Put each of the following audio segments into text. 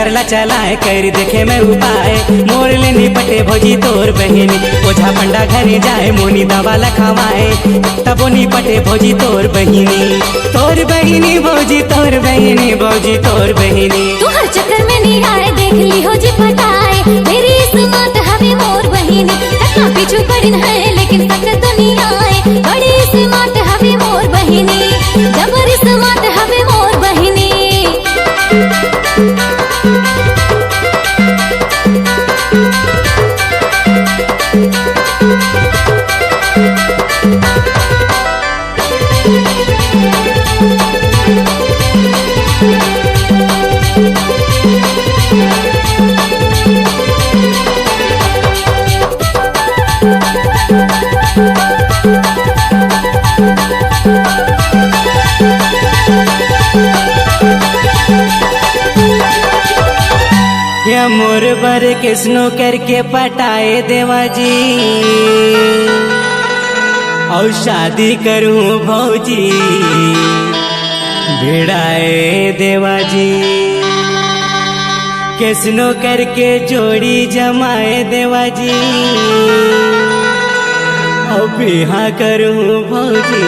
चक्कर ला चलाए कर देखे मैं उपाय मोर लेनी पटे भौजी तोर बहिनी ओझा पंडा घरे जाए मोनी दवा लखवाए तबो नी पटे भौजी तोर बहिनी भौजी तोर बहिनी भौजी तोर बहिनी तू हर चक्कर में नहीं आए देख ली हो जी पटाए मेरी स्मार्ट हवे मोर बहिनी टक्का पीछू पड़िन है लेकिन सकर तो नहीं आए बड़ी स्मार्ट हवे मोर बहिनी जबर स्मार्ट हवे मोर बहिनी या मोर बर किसनो करके पटाए देवा जी और शादी करूं भौजी भिड़ाए देवा जी किसनो करके जोड़ी जमाए देवा जी और बिहा करूं भौजी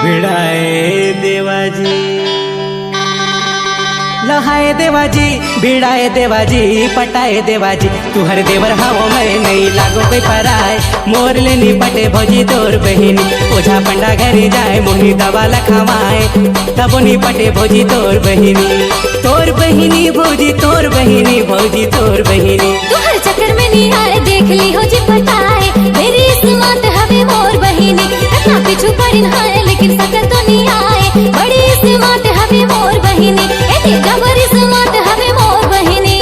भिड़ाए देवा जी लहाए देवाजी भिड़ाए देवाजी पटाए देवाजी तू हर देवर हाओ मैं नहीं लागो कोई पराए मोर लेनी पटे भौजी तोर बहिनी ओझा पंडा घरे जाए मोही दवा लखवाए तबो नी पटे भौजी तोर बहिनी भौजी तोर बहिनी भौजी तोर बहिनी तू हर चक्कर में नहीं आए देख ली हो जी पटाए मेरी स्मार्ट हवे मोर बहिनी टक्का पीछू पड़िन है लेकिन सकर तो नहीं आए बड़ी स्मार्ट हवे मोर बहिनी जबर स्मार्ट हवे मोर बहिनी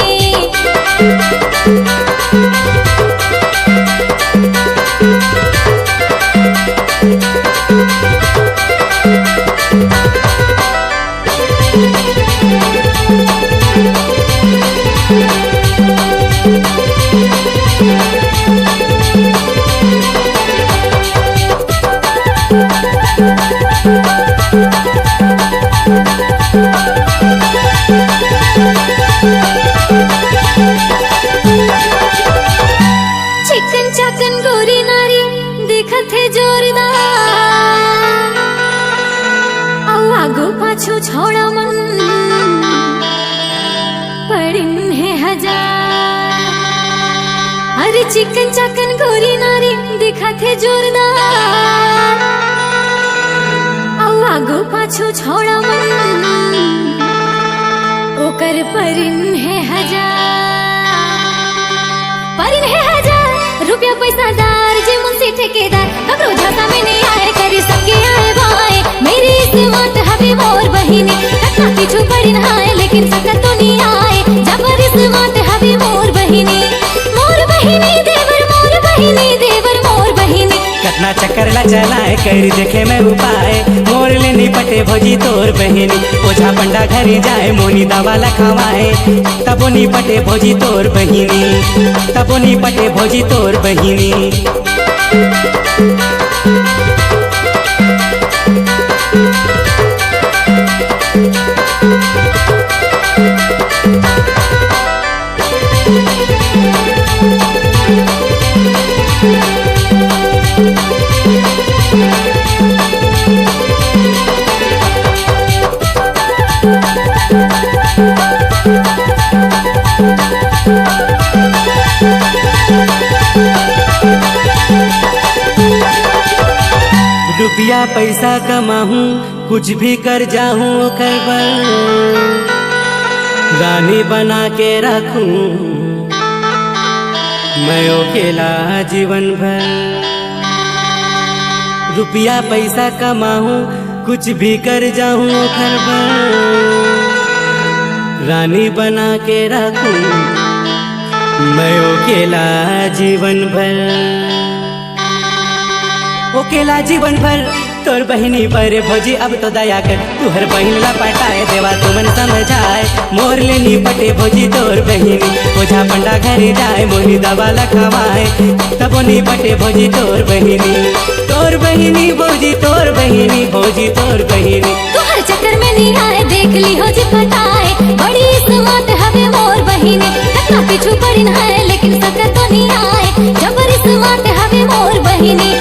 चिकन चाकन गोरी नारी दिखत है जोरदार आगो पाछू छोड़ा मन पड़िन है हजार अरे चिकन चाकन गोरी नारी दिखत है जोरदार आगो पाछू छोड़ा मन ओकर परिन है हजार रुपया पैसा दार जे मुंशी ठेकेदार ककरो झाका में नहीं आए करे सबके आए भाई मेरी स्मार्ट हवे मोर बहिनी टक्का पीछू पड़िन है लेकिन सकर तो नहीं आए जबर स्मार्ट हवे मोर बहिनी देवर मोर बहिनी कतना चक्कर ला चलाए कर देखे मैं उपाय मोर लेनी पटे भौजी तोर बहिनी ओझा पंडा घरे जाए मोनी दवा लखवाए तबो नी पटे भौजी तोर बहिनी रुपया पैसा कमाहूँ कुछ भी कर जाऊँ ओकर बर रानी बना के रखूँ मैं अकेला जीवन भर रुपया पैसा कमाऊँ कुछ भी कर जाऊँ ओकर बर रानी बना के रखूँ मैं अकेला जीवन भर ओकेला जीवन भर तोर बहिनी पर भौजी अब तो दया कर तू हर बहिन ला पटाए देवा तू मन समझाए मोर लेनी पटे भौजी तोर बहिनी ओझा पंडा घरे जाए मोनी दवा लखवाए तबो नी पटे भौजी तोर बहिनी भौजी तोर बहिनी भौजी तोर बहिनी तू हर चक्कर में नहीं आए, देख ली हो जी पटाए, बड़ी स्मार्ट हवे मोर बहिनी, कतना पीछू पड़िन है लेकिन सकत तो नहीं आए, जबर स्मार्ट हवे मोर बहिनी।